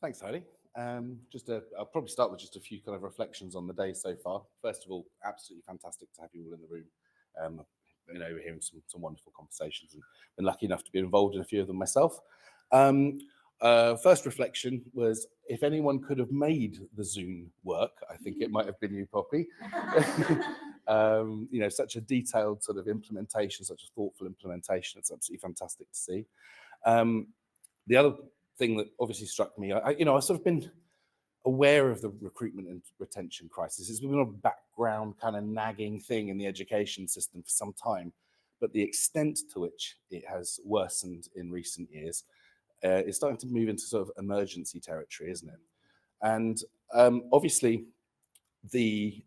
Thanks, Heidi. I'll probably start with just a few kind of reflections on the day so far. First of all, absolutely fantastic to have you all in the room. Um, we're hearing some wonderful conversations and been lucky enough to be involved in a few of them myself. Um, First reflection was if anyone could have made the Zoom work, I think it might have been you, Poppy. Such a detailed sort of implementation, such a thoughtful implementation. It's absolutely fantastic to see. The other thing that obviously struck me, I've sort of been aware of the recruitment and retention crisis. It's been a background kind of nagging thing in the education system for some time, but the extent to which it has worsened in recent years is starting to move into sort of emergency territory, isn't it? And obviously, the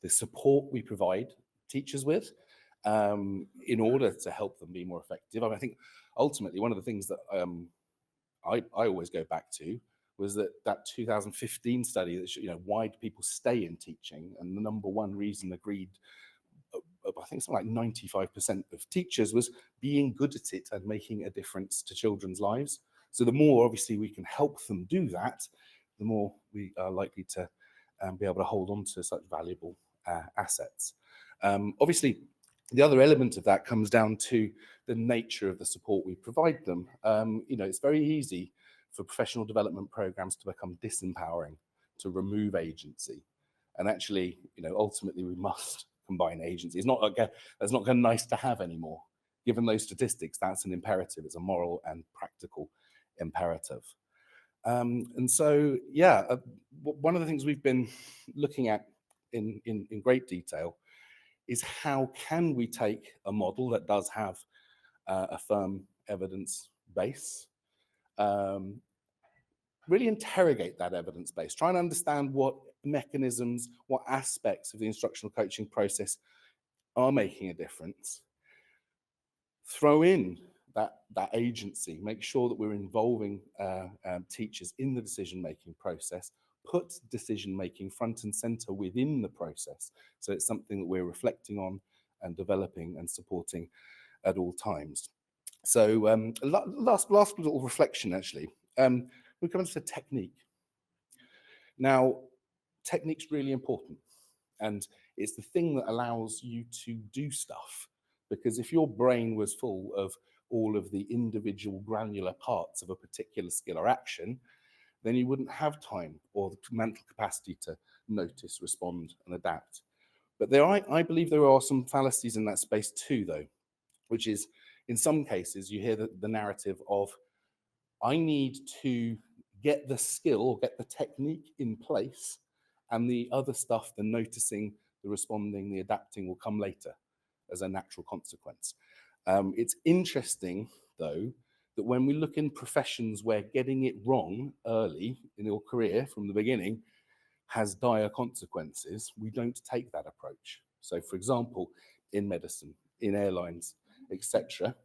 support we provide teachers with in order to help them be more effective. I think ultimately one of the things that I always go back to was that 2015 study that why do people stay in teaching, and the number one reason agreed, I think something like 95% of teachers, was being good at it and making a difference to children's lives. So the more obviously we can help them do that, the more we are likely to be able to hold on to such valuable assets. Obviously, the other element of that comes down to the nature of the support we provide them. It's very easy for professional development programs to become disempowering, to remove agency. And actually, ultimately we must combine agency. It's not like that's not nice to have anymore. Given those statistics, that's an imperative. It's a moral and practical imperative. One of the things we've been looking at in great detail is how can we take a model that does have a firm evidence base, really interrogate that evidence base, try and understand what mechanisms, what aspects of the instructional coaching process are making a difference, throw in that agency, make sure that we're involving teachers in the decision-making process, put decision-making front and center within the process. So it's something that we're reflecting on and developing and supporting at all times. So last little reflection, actually, we come to technique. Now, technique's really important, and it's the thing that allows you to do stuff. Because if your brain was full of all of the individual granular parts of a particular skill or action, then you wouldn't have time or the mental capacity to notice, respond, and adapt. But I believe there are some fallacies in that space too, though, which is, in some cases, you hear the narrative of, I need to get the skill or get the technique in place, and the other stuff, the noticing, the responding, the adapting, will come later as a natural consequence. It's interesting, though, that when we look in professions where getting it wrong early in your career from the beginning has dire consequences, we don't take that approach. So, for example, in medicine, in airlines, etc.,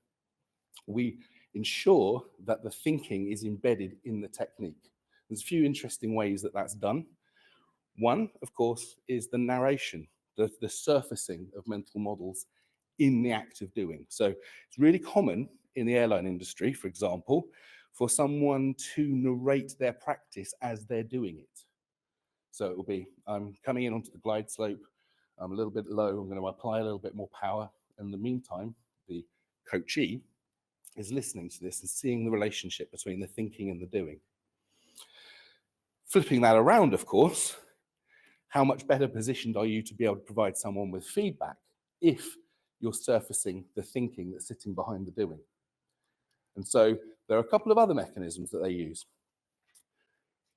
we ensure that the thinking is embedded in the technique. There's a few interesting ways that that's done. One, of course, is the narration, the surfacing of mental models in the act of doing. So it's really common in the airline industry, for example, for someone to narrate their practice as they're doing it. So it will be, I'm coming in onto the glide slope, I'm a little bit low, I'm going to apply a little bit more power. In the meantime, the coachee is listening to this and seeing the relationship between the thinking and the doing. Flipping that around, of course, how much better positioned are you to be able to provide someone with feedback if you're surfacing the thinking that's sitting behind the doing? And so there are a couple of other mechanisms that they use.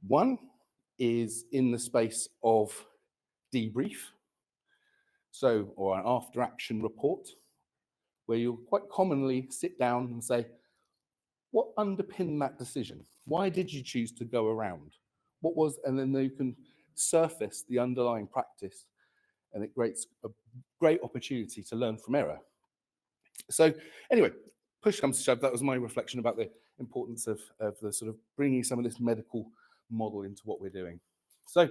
One is in the space of debrief, or an after action report, where you'll quite commonly sit down and say, what underpinned that decision? Why did you choose to go around? And then you can surface the underlying practice, and it creates a great opportunity to learn from error. So anyway, push comes to shove, that was my reflection about the importance of the sort of bringing some of this medical model into what we're doing. So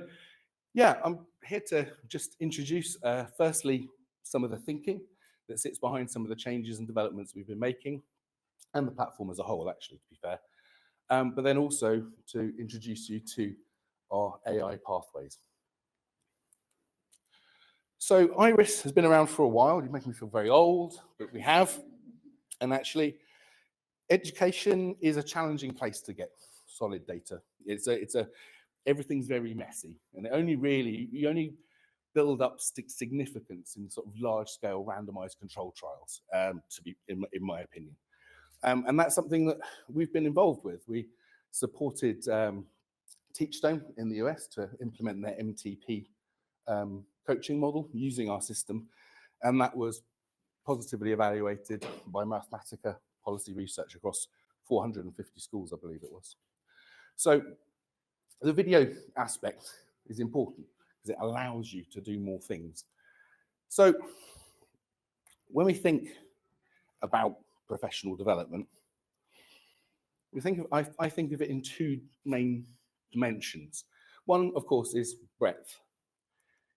yeah, I'm here to just introduce, firstly, some of the thinking that sits behind some of the changes and developments we've been making, and the platform as a whole, actually, to be fair. but then also to introduce you to our AI pathways. So Iris has been around for a while. You make me feel very old, but we have. And actually, education is a challenging place to get solid data. Everything's very messy, and you only build up significance in sort of large-scale randomized control trials, to be in my opinion. And that's something that we've been involved with. We supported Teachstone in the US to implement their MTP coaching model using our system, and that was positively evaluated by Mathematica policy research across 450 schools, I believe it was. So the video aspect is important because it allows you to do more things. So when we think about professional development, I think of it in two main dimensions. One, of course, is breadth.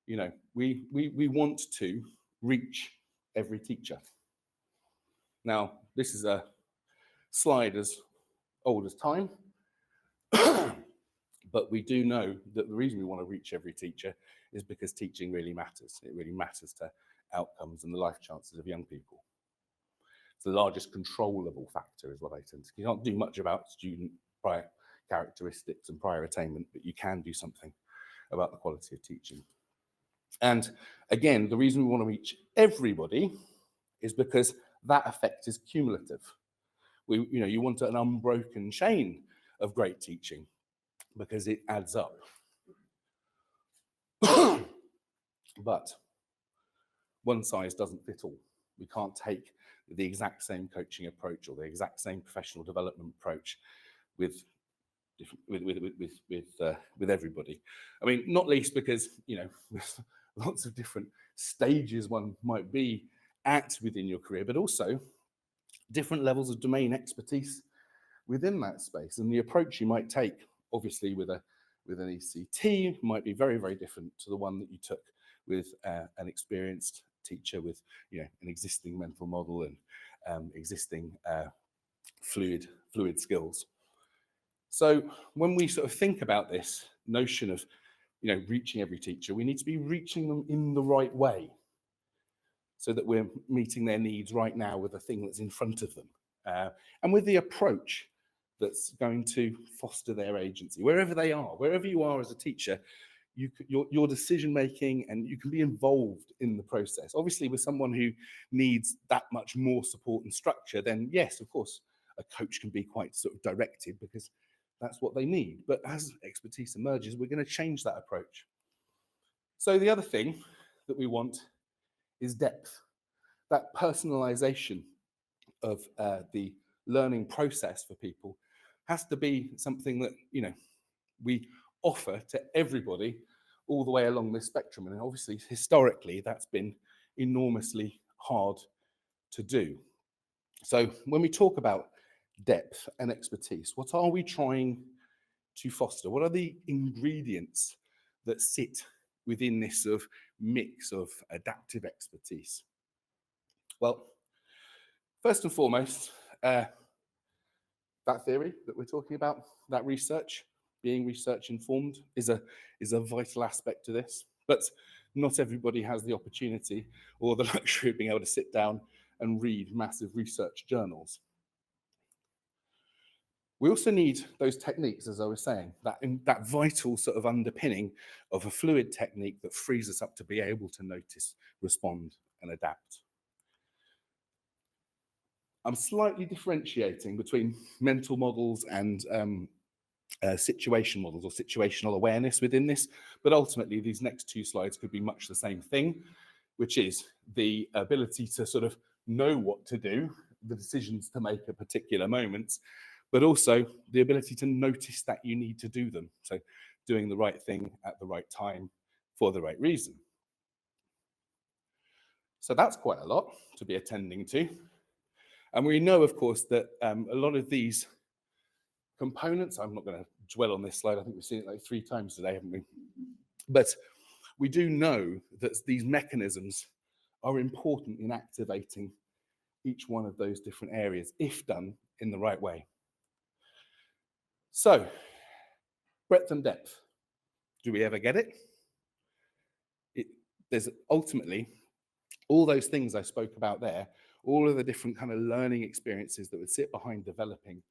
You know, we want to reach every teacher. Now, this is a slide as old as time, but we do know that the reason we want to reach every teacher is because teaching really matters. It really matters to outcomes and the life chances of young people. It's the largest controllable factor, is what I tend to. You can't do much about student prior characteristics and prior attainment, but you can do something about the quality of teaching. And again, the reason we want to reach everybody is because that effect is cumulative. You want an unbroken chain of great teaching because it adds up. But one size doesn't fit all. We can't take the exact same coaching approach or the exact same professional development approach with everybody. I mean, not least because, with lots of different stages one might be at within your career, but also different levels of domain expertise within that space. And the approach you might take, obviously, with an ECT might be very, very different to the one that you took with an experienced teacher with an existing mental model and existing fluid skills. So when we sort of think about this notion of reaching every teacher, we need to be reaching them in the right way so that we're meeting their needs right now with the thing that's in front of them, and with the approach that's going to foster their agency wherever they are. Wherever you are as a teacher, your decision making, and you can be involved in the process. Obviously, with someone who needs that much more support and structure, then yes, of course, a coach can be quite sort of directed because that's what they need. But as expertise emerges, we're going to change that approach. So the other thing that we want is depth. That personalization of the learning process for people has to be something that we offer to everybody all the way along this spectrum. And obviously, historically, that's been enormously hard to do. So when we talk about depth and expertise, what are we trying to foster? What are the ingredients that sit within this sort of mix of adaptive expertise? Well, first and foremost, that theory that we're talking about, that research, being research informed, is a vital aspect to this. But not everybody has the opportunity or the luxury of being able to sit down and read massive research journals. We also need those techniques, as I was saying, that vital sort of underpinning of a fluid technique that frees us up to be able to notice, respond, and adapt. I'm slightly differentiating between mental models and situation models or situational awareness within this, but ultimately these next two slides could be much the same thing, which is the ability to sort of know what to do, the decisions to make at particular moments, but also the ability to notice that you need to do them. So doing the right thing at the right time for the right reason. So that's quite a lot to be attending to. And we know, of course, that a lot of these components, I'm not going to dwell on this slide, I think we've seen it like 3 times today, haven't we? But we do know that these mechanisms are important in activating each one of those different areas if done in the right way. So, breadth and depth. Do we ever get it? There's ultimately all those things I spoke about there, all of the different kind of learning experiences that would sit behind developing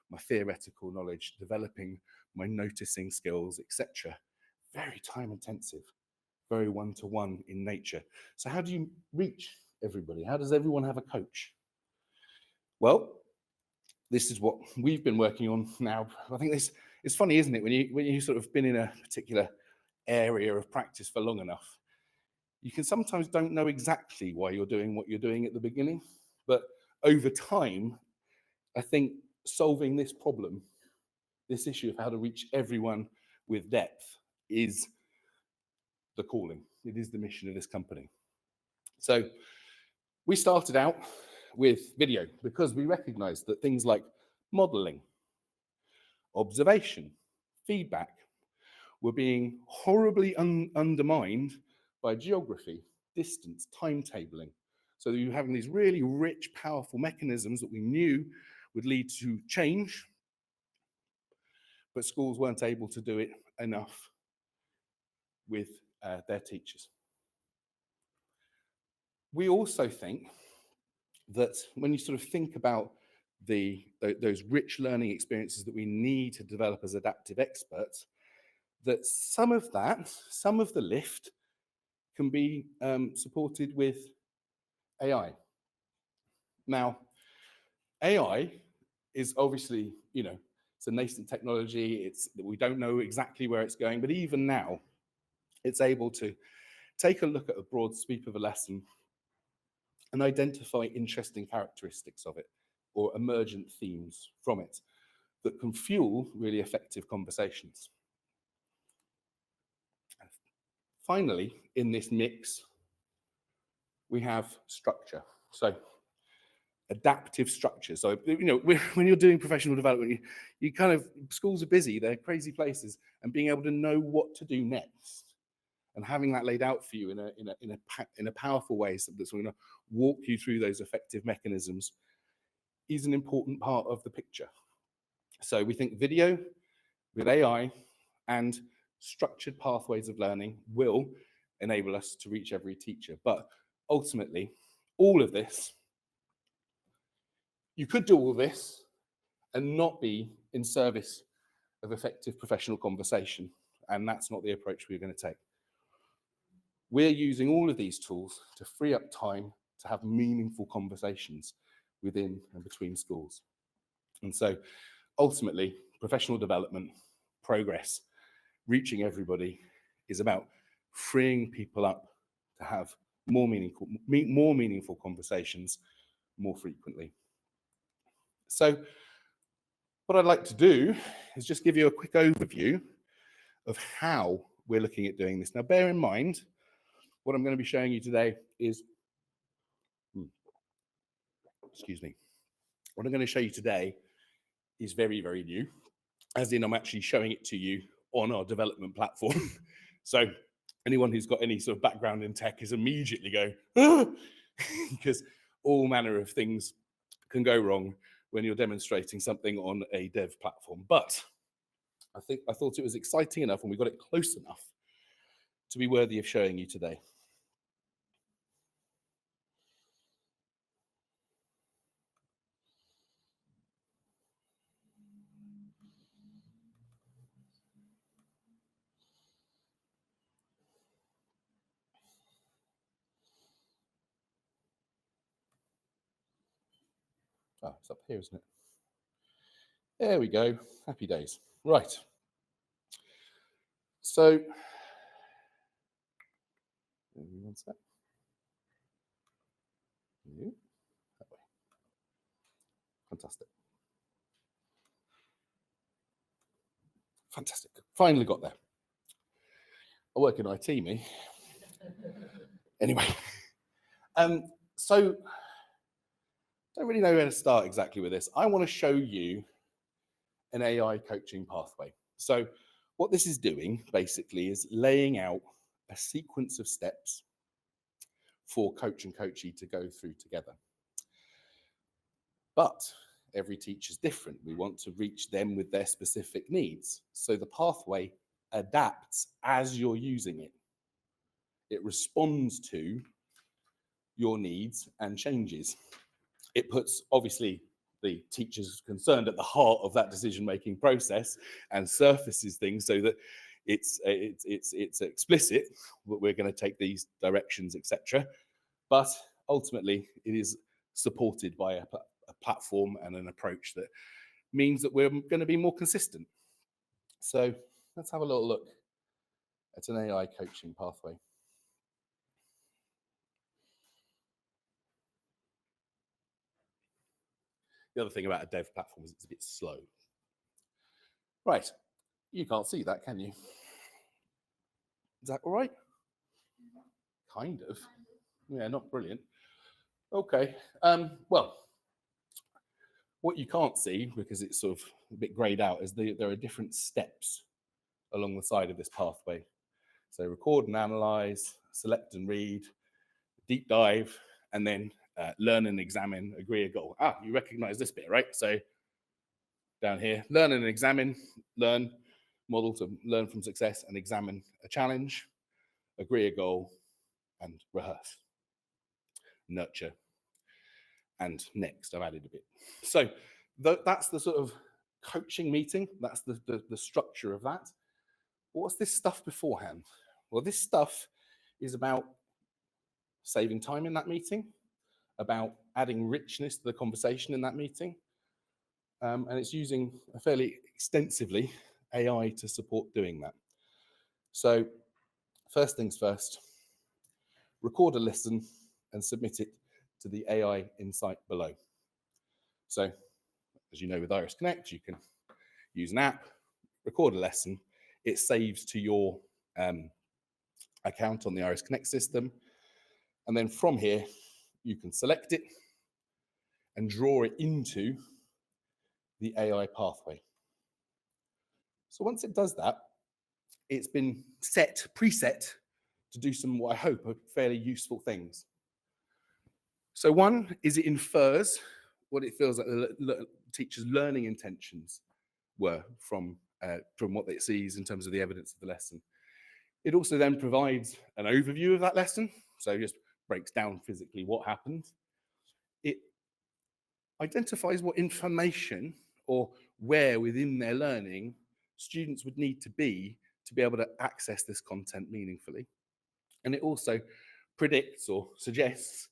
my theoretical knowledge, developing my noticing skills, etc. Very time intensive, very one-to-one in nature. So how do you reach everybody? How does everyone have a coach? Well, this is what we've been working on now. I think this it's funny, isn't it, when you sort of been in a particular area of practice for long enough, you can sometimes don't know exactly why you're doing what you're doing at the beginning, but over time, I think solving this problem, this issue of how to reach everyone with depth, is the calling. It is the mission of this company. So we started out with video because we recognized that things like modeling, observation, feedback were being horribly undermined by geography, distance, timetabling. So you're having these really rich, powerful mechanisms that we knew would lead to change, but schools weren't able to do it enough with their teachers. We also think that when you sort of think about those rich learning experiences that we need to develop as adaptive experts, that some of the lift can be supported with AI. Now, AI is obviously, it's a nascent technology. We don't know exactly where it's going, but even now, it's able to take a look at a broad sweep of a lesson and identify interesting characteristics of it or emergent themes from it that can fuel really effective conversations. Finally, in this mix, we have structure. So adaptive structure. So, when you're doing professional development, you kind of, schools are busy, they're crazy places, and being able to know what to do next and having that laid out for you in a powerful way so that's going to walk you through those effective mechanisms is an important part of the picture. So we think video with AI and structured pathways of learning will enable us to reach every teacher. But ultimately, all of this, you could do all this and not be in service of effective professional conversation. And that's not the approach we're going to take. We're using all of these tools to free up time to have meaningful conversations within and between schools. And so ultimately, professional development, progress, reaching everybody is about freeing people up to have more meaningful conversations more frequently. So what I'd like to do is just give you a quick overview of how we're looking at doing this. Now, bear in mind, what I'm going to be showing you today is, what I'm going to show you today is very, very new, as in I'm actually showing it to you on our development platform. So anyone who's got any sort of background in tech is immediately going, ah! Because all manner of things can go wrong when you're demonstrating something on a dev platform. But I thought it was exciting enough and we got it close enough to be worthy of showing you today. Oh, it's up here, isn't it? There we go. Happy days. Right. So, one sec. Fantastic. Fantastic. Finally got there. I work in IT, me. Anyway, so don't really know where to start exactly with this. I want to show you an AI coaching pathway. So what this is doing basically is laying out a sequence of steps for coach and coachee to go through together. But every teacher's different. We want to reach them with their specific needs. So the pathway adapts as you're using it. It responds to your needs and changes. It puts, obviously, the teachers concerned at the heart of that decision-making process and surfaces things so that it's explicit that we're going to take these directions, etc. But ultimately, it is supported by a platform and an approach that means that we're going to be more consistent. So let's have a little look at an AI coaching pathway. The other thing about a dev platform is it's a bit slow. Right, you can't see that, can you? Is that all right? Kind of. Yeah, not brilliant. Okay, well, what you can't see, because it's sort of a bit grayed out, is there are different steps along the side of this pathway. So record and analyze, select and read, deep dive, and then learn and examine, agree a goal. You recognize this bit, right? So down here, learn and examine, learn, model to learn from success and examine a challenge, agree a goal, and rehearse, nurture. And next, I've added a bit. So that's the sort of coaching meeting. That's the structure of that. But what's this stuff beforehand? Well, this stuff is about saving time in that meeting, about adding richness to the conversation in that meeting. And it's using fairly extensively AI to support doing that. So first things first, record a lesson and submit it to the AI insight below. So as you know, with Iris Connect, you can use an app, record a lesson, it saves to your account on the Iris Connect system. And then from here, you can select it and draw it into the AI pathway. So once it does that, it's been preset to do some, what I hope are fairly useful things. So one is it infers what it feels like the teacher's learning intentions were from what it sees in terms of the evidence of the lesson. It also then provides an overview of that lesson, so it just breaks down physically what happened. It identifies what information or where within their learning students would need to be able to access this content meaningfully. And it also predicts or suggests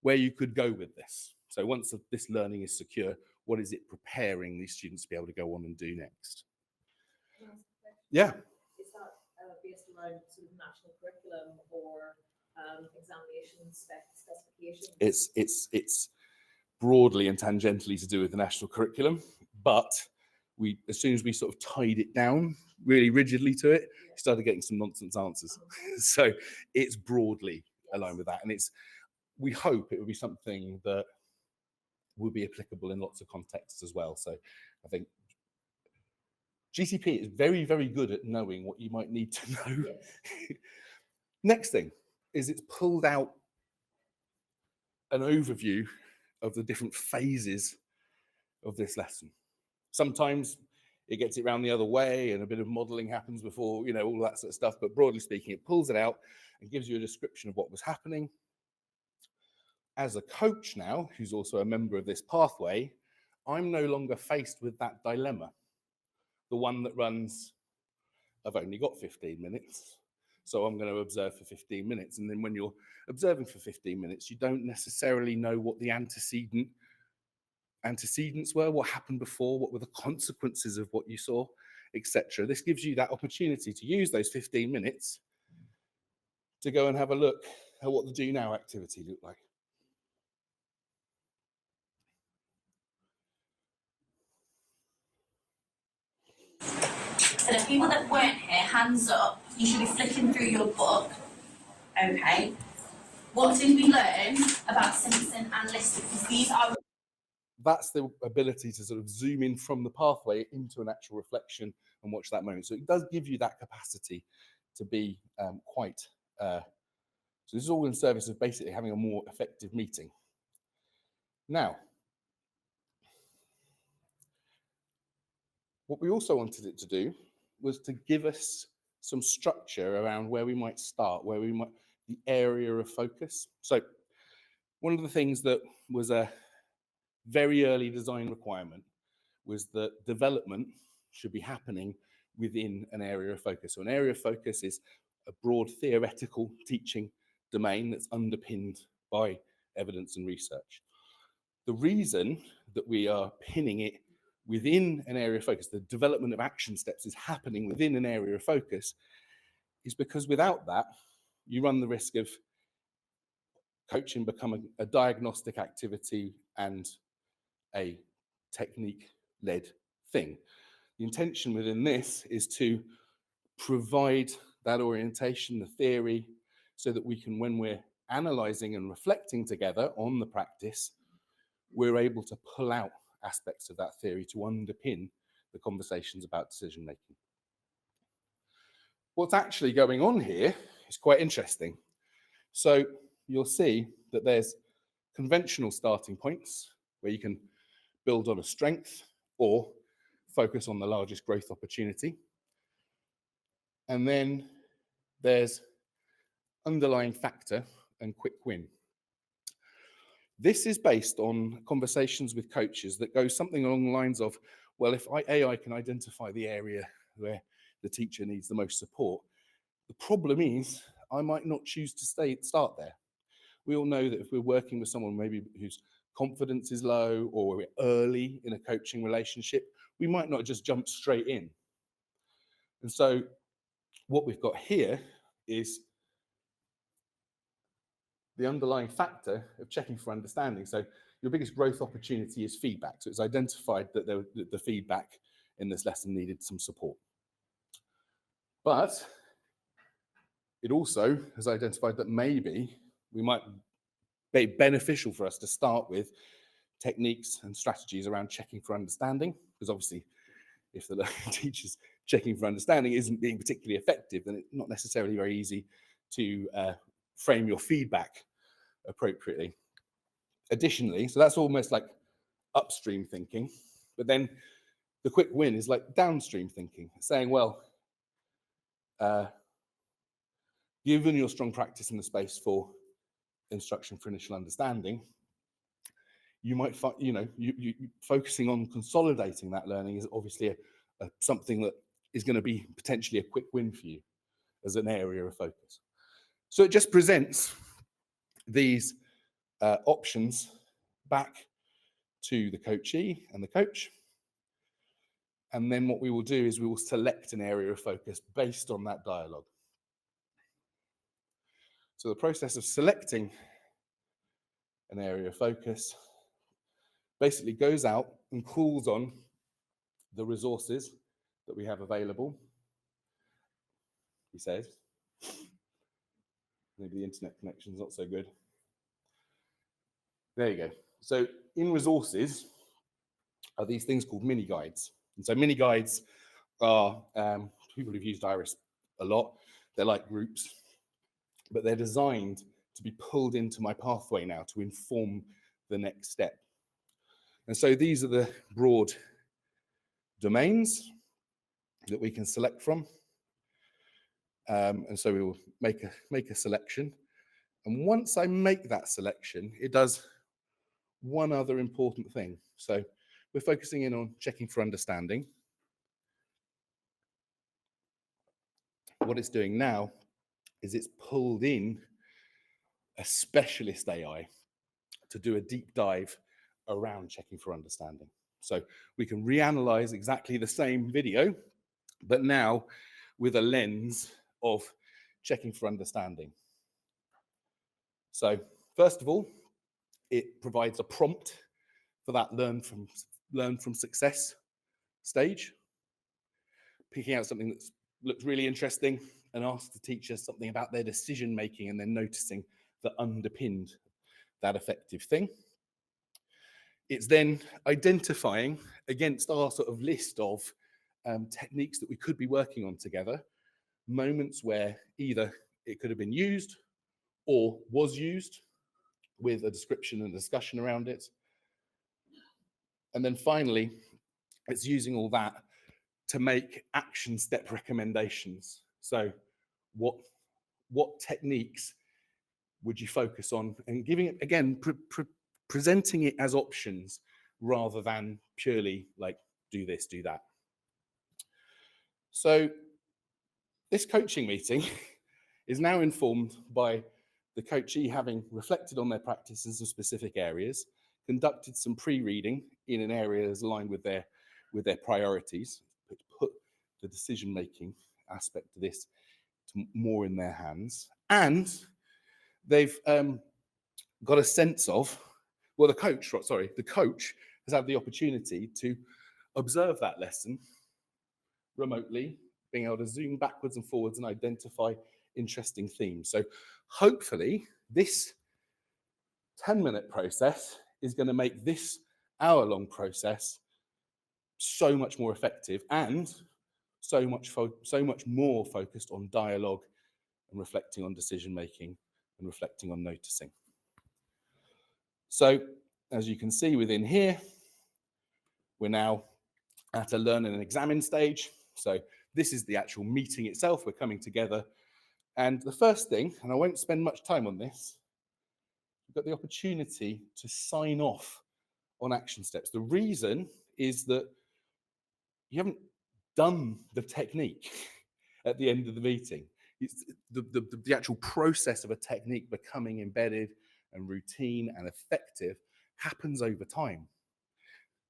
where you could go with this. So once this learning is secure, what is it preparing these students to be able to go on and do next? Yeah. Is that based around sort of national curriculum or examination specifications? It's broadly and tangentially to do with the national curriculum, but as soon as we sort of tied it down really rigidly to it, we started getting some nonsense answers. So it's broadly aligned with that, and we hope it will be something that will be applicable in lots of contexts as well. So I think GCP is very, very good at knowing what you might need to know. Yes. Next thing is it's pulled out an overview of the different phases of this lesson. Sometimes it gets it around the other way and a bit of modeling happens before, all that sort of stuff. But broadly speaking, it pulls it out and gives you a description of what was happening. As a coach now, who's also a member of this pathway, I'm no longer faced with that dilemma. The one that runs, I've only got 15 minutes, so I'm going to observe for 15 minutes. And then when you're observing for 15 minutes, you don't necessarily know what the antecedents were, what happened before, what were the consequences of what you saw, etc. This gives you that opportunity to use those 15 minutes to go and have a look at what the do now activity looked like. So the people that weren't here, hands up. You should be flicking through your book. Okay. What did we learn about Simpson and Lister? Because these are... That's the ability to sort of zoom in from the pathway into an actual reflection and watch that moment. So it does give you that capacity to be quite... so this is all in service of basically having a more effective meeting. Now, What we also wanted it to do was to give us some structure around where we might start, the area of focus. So one of the things that was a very early design requirement was that development should be happening within an area of focus. So an area of focus is a broad theoretical teaching domain that's underpinned by evidence and research. The reason that we are pinning it within an area of focus, the development of action steps is happening within an area of focus, is because without that, you run the risk of coaching becoming a diagnostic activity and a technique-led thing. The intention within this is to provide that orientation, the theory, so that we can, when we're analysing and reflecting together on the practice, we're able to pull out aspects of that theory to underpin the conversations about decision making. What's actually going on here is quite interesting. So you'll see that there's conventional starting points where you can build on a strength or focus on the largest growth opportunity. And then there's underlying factor and quick win. This is based on conversations with coaches that go something along the lines of, well, if AI can identify the area where the teacher needs the most support, the problem is I might not choose to start there. We all know that if we're working with someone maybe whose confidence is low or we're early in a coaching relationship, we might not just jump straight in. And so what we've got here is the underlying factor of checking for understanding. So your biggest growth opportunity is feedback. So it's identified that the feedback in this lesson needed some support. But it also has identified that maybe we might be beneficial for us to start with techniques and strategies around checking for understanding, because obviously if the teacher's checking for understanding isn't being particularly effective, then it's not necessarily very easy to frame your feedback appropriately. Additionally, so that's almost like upstream thinking, but then the quick win is like downstream thinking, saying, well, given your strong practice in the space for instruction for initial understanding, you might find, you focusing on consolidating that learning is obviously something that is going to be potentially a quick win for you as an area of focus. So it just presents these options back to the coachee and the coach. And then what we will do is we will select an area of focus based on that dialogue. So the process of selecting an area of focus basically goes out and calls on the resources that we have available. He says, maybe the internet connection's not so good. There you go. So in resources are these things called mini guides. And so mini guides are, people who've used Iris a lot, they're like groups, but they're designed to be pulled into my pathway now to inform the next step. And so these are the broad domains that we can select from. And so we will make a selection. And once I make that selection, it does one other important thing. So we're focusing in on checking for understanding. What it's doing now is it's pulled in a specialist AI to do a deep dive around checking for understanding. So we can reanalyze exactly the same video, but now with a lens of checking for understanding. So first of all, it provides a prompt for that learn from success stage, picking out something that looks really interesting and ask the teacher something about their decision making and then noticing that underpinned that effective thing. It's then identifying against our sort of list of techniques that we could be working on together, moments where either it could have been used or was used with a description and discussion around it. And then finally, it's using all that to make action step recommendations. So what techniques would you focus on, and giving it, again, presenting it as options rather than purely like, do this, do that. So this coaching meeting is now informed by the coachee having reflected on their practice in some specific areas, conducted some pre-reading in an area that's aligned with their priorities, put the decision-making aspect of this more in their hands, and they've got a sense of, well, the coach has had the opportunity to observe that lesson remotely, being able to zoom backwards and forwards and identify interesting themes. So hopefully this 10-minute process is going to make this hour-long process so much more effective and so much more focused on dialogue and reflecting on decision making and reflecting on noticing. So as you can see within here, we're now at a learn and examine stage. So this is the actual meeting itself. We're coming together. And the first thing, and I won't spend much time on this, you've got the opportunity to sign off on action steps. The reason is that you haven't done the technique at the end of the meeting. It's the actual process of a technique becoming embedded and routine and effective happens over time.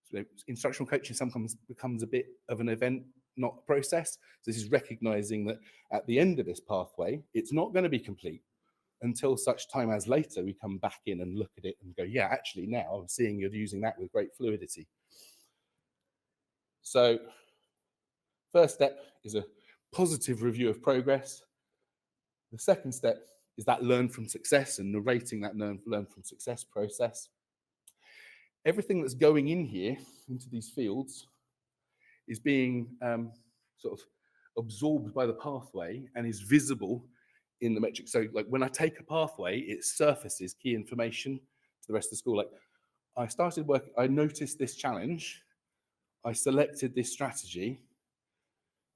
So instructional coaching sometimes becomes a bit of an event, not a process. So this is recognizing that at the end of this pathway, it's not going to be complete until such time as later we come back in and look at it and go, yeah, actually now I'm seeing you're using that with great fluidity. So first step is a positive review of progress. The second step is that learn from success and narrating that learn from success process. Everything that's going in here into these fields is being sort of absorbed by the pathway and is visible in the metric. So like when I take a pathway, it surfaces key information to the rest of the school. Like I started working, I noticed this challenge, I selected this strategy,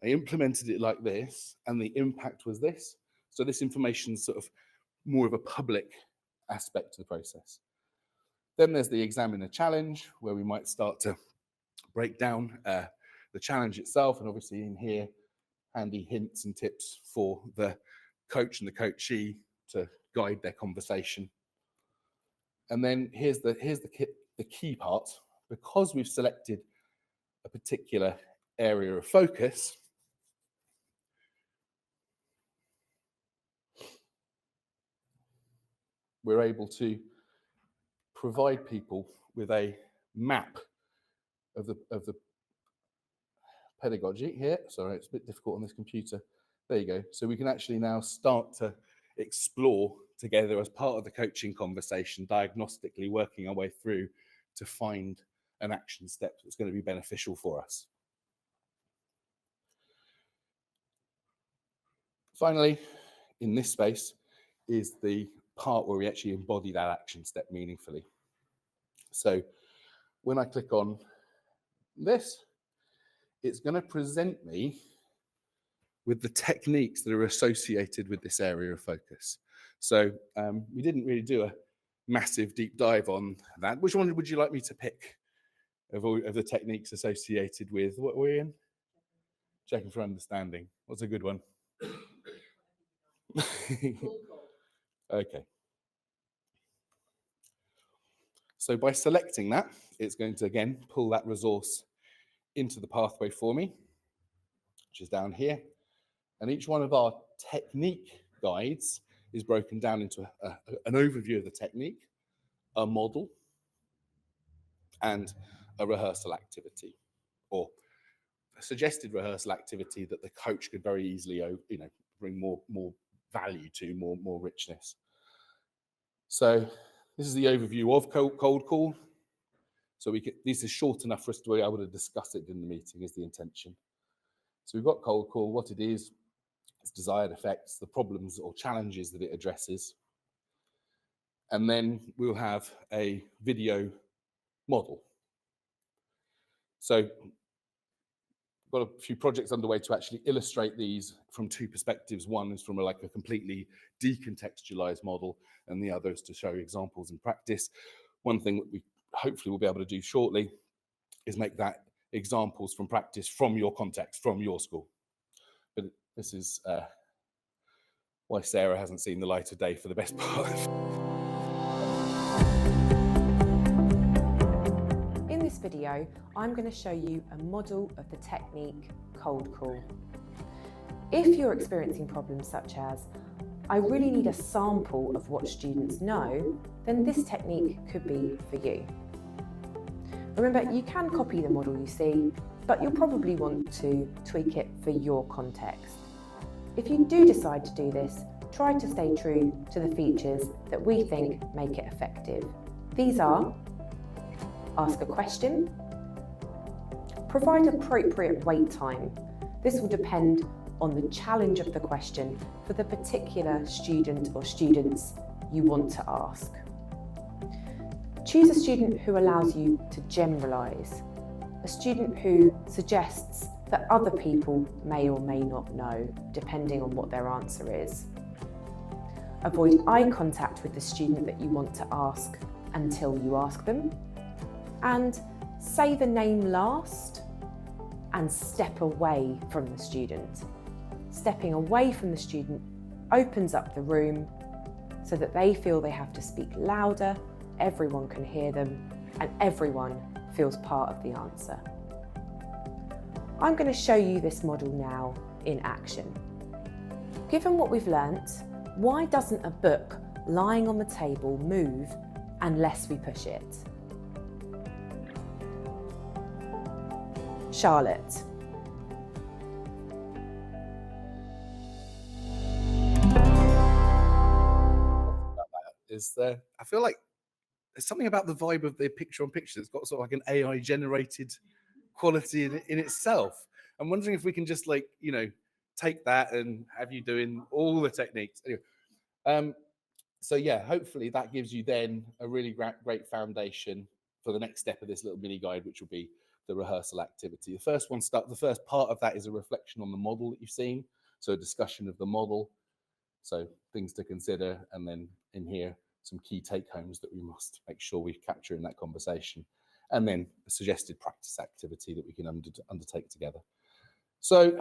I implemented it like this, and the impact was this. So this information is sort of more of a public aspect to the process. Then there's the examine a challenge, where we might start to break down the challenge itself, and obviously in here, handy hints and tips for the coach and the coachee to guide their conversation. And then here's the key part. Because we've selected a particular area of focus, we're able to provide people with a map of the pedagogy here. Sorry, it's a bit difficult on this computer. There you go. So we can actually now start to explore together as part of the coaching conversation, diagnostically working our way through to find an action step that's going to be beneficial for us. Finally, in this space is the part where we actually embody that action step meaningfully. So when I click on this, it's going to present me with the techniques that are associated with this area of focus. So we didn't really do a massive deep dive on that. Which one would you like me to pick of all of the techniques associated with what we're in? Checking for understanding. What's a good one? Okay. So by selecting that, it's going to, again, pull that resource into the pathway for me, which is down here. And each one of our technique guides is broken down into an overview of the technique, a model, and a rehearsal activity, or a suggested rehearsal activity that the coach could very easily, bring more value to, more richness. So this is the overview of cold call. So this is short enough for us to be able to discuss it in the meeting, is the intention. So we've got cold call, what it is, its desired effects, the problems or challenges that it addresses. And then we'll have a video model. So got a few projects underway to actually illustrate these from two perspectives. One is from a completely decontextualized model, and the other is to show examples in practice. One thing that we hopefully will be able to do shortly is make that examples from practice from your context, from your school. But this is why Sarah hasn't seen the light of day for the best part. In this video, I'm going to show you a model of the technique cold call. If you're experiencing problems such as, I really need a sample of what students know, then this technique could be for you. Remember, you can copy the model you see, but you'll probably want to tweak it for your context. If you do decide to do this, try to stay true to the features that we think make it effective. These are: ask a question, provide appropriate wait time. This will depend on the challenge of the question for the particular student or students you want to ask. Choose a student who allows you to generalise, a student who suggests that other people may or may not know, depending on what their answer is. Avoid eye contact with the student that you want to ask until you ask them. And say the name last and step away from the student. Stepping away from the student opens up the room so that they feel they have to speak louder, everyone can hear them, and everyone feels part of the answer. I'm going to show you this model now in action. Given what we've learnt, why doesn't a book lying on the table move unless we push it? Charlotte. I feel like there's something about the vibe of the picture-on-picture that's got sort of like an AI-generated quality in itself. I'm wondering if we can just take that and have you doing all the techniques. Anyway, so yeah, hopefully that gives you then a really great foundation for the next step of this little mini guide, which will be the rehearsal activity. The first part of that is a reflection on the model that you've seen. So a discussion of the model. So things to consider, and then in here, some key take-homes that we must make sure we capture in that conversation, and then a suggested practice activity that we can undertake together. So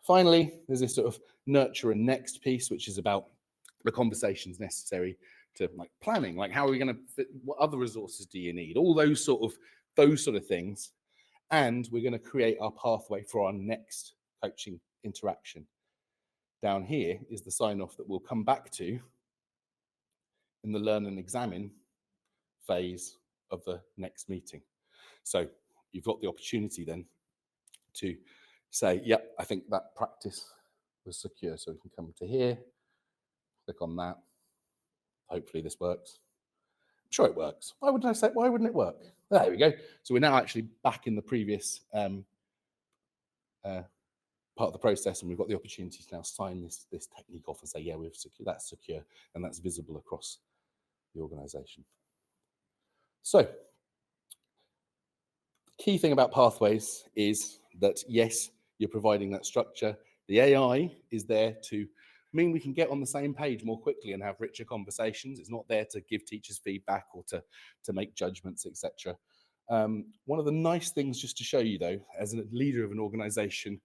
finally, there's this sort of nurture and next piece, which is about the conversations necessary to planning, how are we going to fit, what other resources do you need, all those sort of things. And we're going to create our pathway for our next coaching interaction. Down here is the sign-off that we'll come back to in the learn and examine phase of the next meeting. So you've got the opportunity then to say, yep, I think that practice was secure. So we can come to here, click on that. Hopefully this works. I'm sure it works. Why wouldn't it work? There we go. So we're now actually back in the previous part of the process, and we've got the opportunity to now sign this technique off and say, yeah, that's secure, and that's visible across the organization. So the key thing about pathways is that, yes, you're providing that structure. The AI is there to mean we can get on the same page more quickly and have richer conversations. It's not there to give teachers feedback or to make judgments, etc. One of the nice things, just to show you though, as a leader of an organization,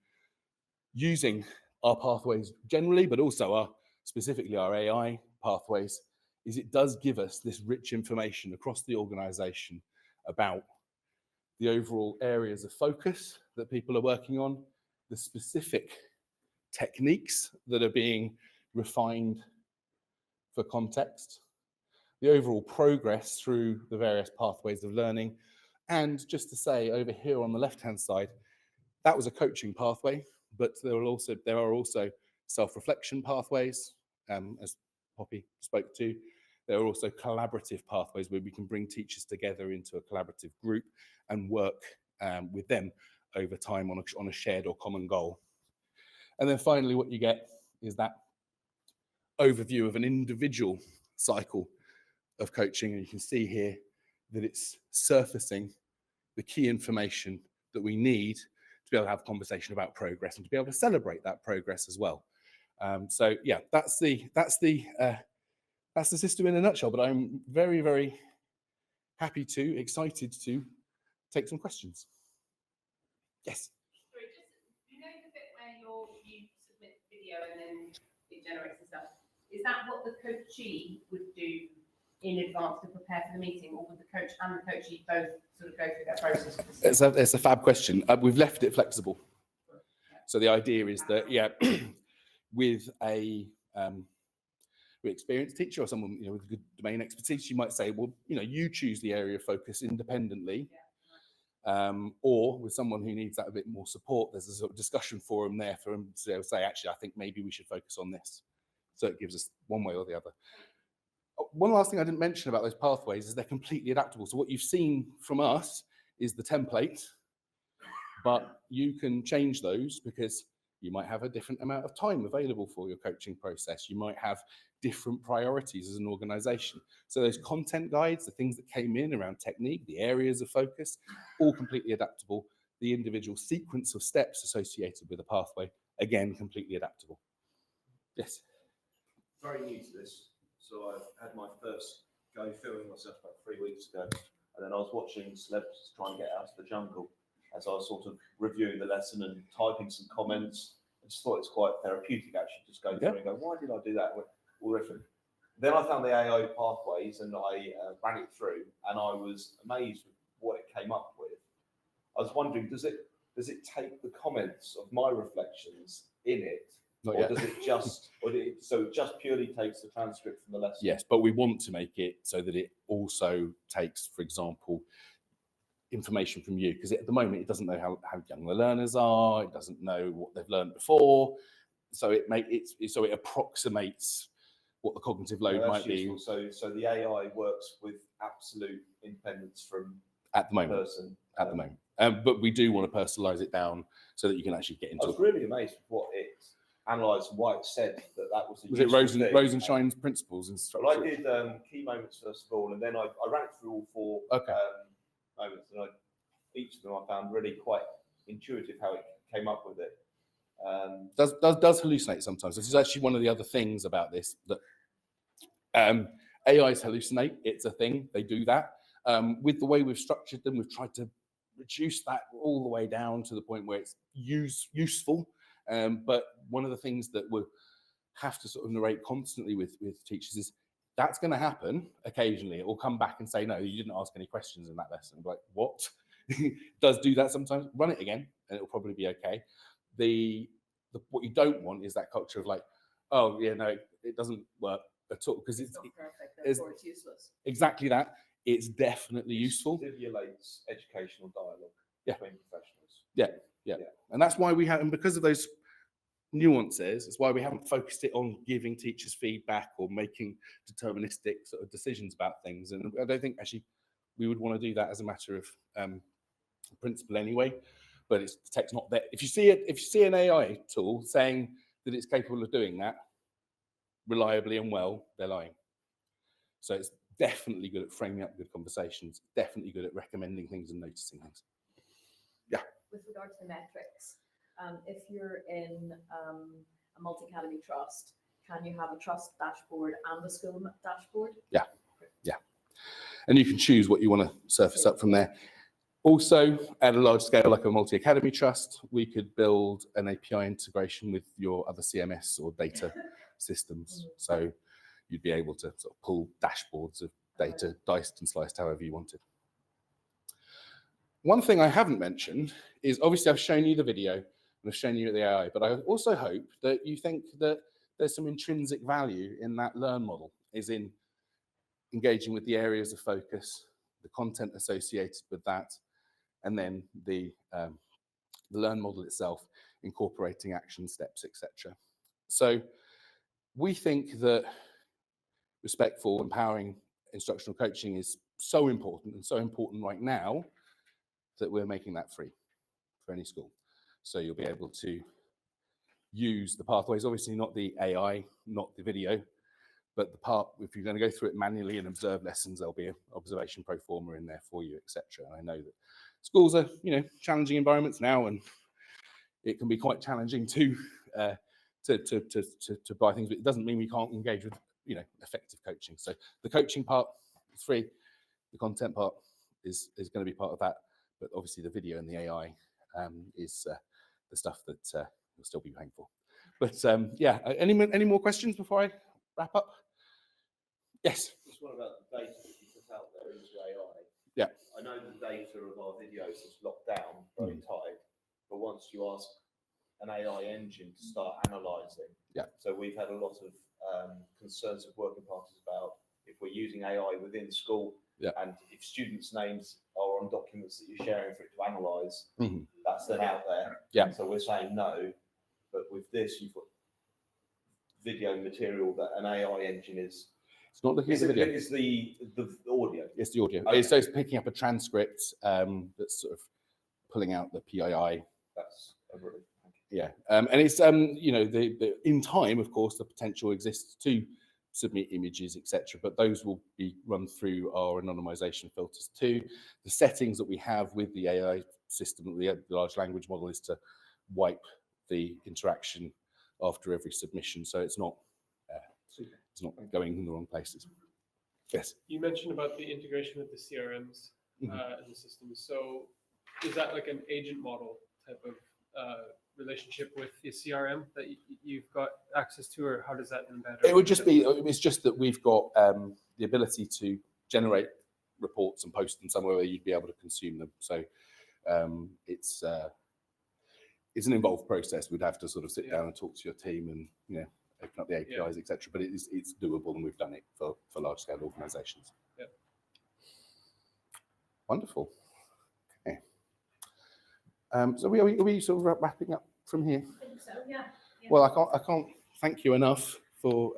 using our pathways generally, but also specifically our AI pathways, is it does give us this rich information across the organization about the overall areas of focus that people are working on, the specific techniques that are being refined for context, the overall progress through the various pathways of learning. And just to say, over here on the left-hand side, that was a coaching pathway, but there are also self-reflection pathways, as Poppy spoke to. There are also collaborative pathways where we can bring teachers together into a collaborative group and work with them over time on a shared or common goal. And then finally, what you get is that overview of an individual cycle of coaching. And you can see here that it's surfacing the key information that we need to be able to have a conversation about progress and to be able to celebrate that progress as well. So yeah, that's the system in a nutshell. But I'm very, very excited to take some questions. Yes. Sorry, just you know the bit where you submit video and then it generates the stuff. Is that what the coachee would do in advance to prepare for the meeting, or would the coach and the coachee both sort of go through that process? It's a fab question. We've left it flexible. So the idea is that, yeah, with a experienced teacher or someone with good domain expertise, you might say, well, you choose the area of focus independently. Or with someone who needs that a bit more support, there's a sort of discussion forum there for them to say, actually, I think maybe we should focus on this. So it gives us one way or the other. One last thing I didn't mention about those pathways is they're completely adaptable. So what you've seen from us is the template, but you can change those because you might have a different amount of time available for your coaching process. You might have different priorities as an organization. So those content guides, the things that came in around technique, the areas of focus, all completely adaptable. The individual sequence of steps associated with a pathway, again, completely adaptable. Yes? Very new to this. So I've had my first go filming myself about 3 weeks ago. And then I was watching celebrities trying to get out of the jungle as I was sort of reviewing the lesson and typing some comments. I just thought it's quite therapeutic actually, just go through and go, why did I do that? All different. Then I found the AI pathways and I ran it through and I was amazed with what it came up with. I was wondering, does it take the comments of my reflections in it? Not or yet. does it just, so it just purely takes the transcript from the lesson? Yes, but we want to make it so that it also takes, for example, information from you, because at the moment it doesn't know how young the learners are, it doesn't know what they've learned before, so it approximates what the cognitive load might be. So the AI works with absolute independence from at the moment. Person. At the moment, but we do want to personalize it down so that you can actually get into. I was really amazed with what it analysed and why it said that was. Was it Rosenshine's principles and structure? Well, I did key moments first of all, and then I ran it through all four moments, and each of them I found really quite intuitive how it came up with it. Does hallucinate sometimes. This is actually one of the other things about this, that AIs hallucinate. It's a thing. They do that. With the way we've structured them, we've tried to reduce that all the way down to the point where it's useful. But one of the things that we'll have to sort of narrate constantly with teachers is that's going to happen occasionally. It will come back and say, no, you didn't ask any questions in that lesson. I'm like, what? It does do that sometimes. Run it again and it'll probably be okay. What you don't want is that culture of like, oh yeah, no, it doesn't work at all, because it's not perfect, therefore it's useless. Exactly that. It's definitely useful. It stimulates educational dialogue between professionals. Yeah. And that's why we have, and because of those nuances, it's why we haven't focused it on giving teachers feedback or making deterministic sort of decisions about things. And I don't think actually we would want to do that as a matter of principle anyway. But the tech's not there. If you see an AI tool saying that it's capable of doing that reliably and well, they're lying. So it's definitely good at framing up good conversations, definitely good at recommending things and noticing things. Yeah. With regard to the metrics, if you're in a multi-academy trust, can you have a trust dashboard and a school dashboard? Yeah. And you can choose what you want to surface up from there. Also, at a large scale, like a multi-academy trust, we could build an API integration with your other CMS or data systems. So you'd be able to sort of pull dashboards of data, diced and sliced however you wanted. One thing I haven't mentioned is, obviously I've shown you the video and I've shown you the AI, but I also hope that you think that there's some intrinsic value in that learn model, is in engaging with the areas of focus, the content associated with that, and then the learn model itself, incorporating action steps, etc. So we think that respectful, empowering instructional coaching is so important, and so important right now, that we're making that free for any school. So you'll be able to use the pathways, obviously not the AI, not the video, but the part, if you're going to go through it manually and observe lessons, there'll be an observation pro forma in there for you, etc. I know that schools are, challenging environments now, and it can be quite challenging to buy things, but it doesn't mean we can't engage with, you know, effective coaching. So the coaching part is free, the content part is going to be part of that, but obviously the video and the AI is the stuff that you'll still be paying for. But yeah, any more questions before I wrap up? Yes. Just one about the data that you put out there into AI. Yeah. I know the data of our videos is locked down, very tight, but once you ask an AI engine to start analysing, so we've had a lot of concerns of working parties about if we're using AI within school, and if students' names are on documents that you're sharing for it to analyse, that's then out there. Yeah. So we're saying no, but with this, you've got video material that an AI engine is. It's not looking at the video. It's the audio. It's the audio. Okay. So it's picking up a transcript that's sort of pulling out the PII. That's a really. Yeah, and it's you know, the in time, of course, the potential exists to submit images, etc. But those will be run through our anonymization filters too. The settings that we have with the AI system, the large language model, is to wipe the interaction after every submission, so it's not going in the wrong places. Yes. You mentioned about the integration with the CRMs and the systems. So is that like an agent model type of relationship with the CRM that you've got access to, or how does that embed? It would just be, it's just that we've got the ability to generate reports and post them somewhere where you'd be able to consume them. So it's an involved process. We'd have to sort of sit down and talk to your team and, you know, open up the APIs, etc. But it's doable, and we've done it for large scale organizations. Yeah. Wonderful. Okay. So are we sort of wrapping up from here? I think so, yeah. Well, I can't thank you enough for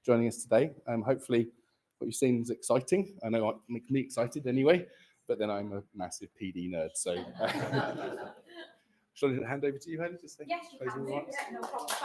joining us today. Hopefully what you've seen is exciting. I know it makes me excited anyway, but then I'm a massive PD nerd, so shall I hand over to you, Helen? Just Yes, you closing can do. remarks? Yeah, no problem.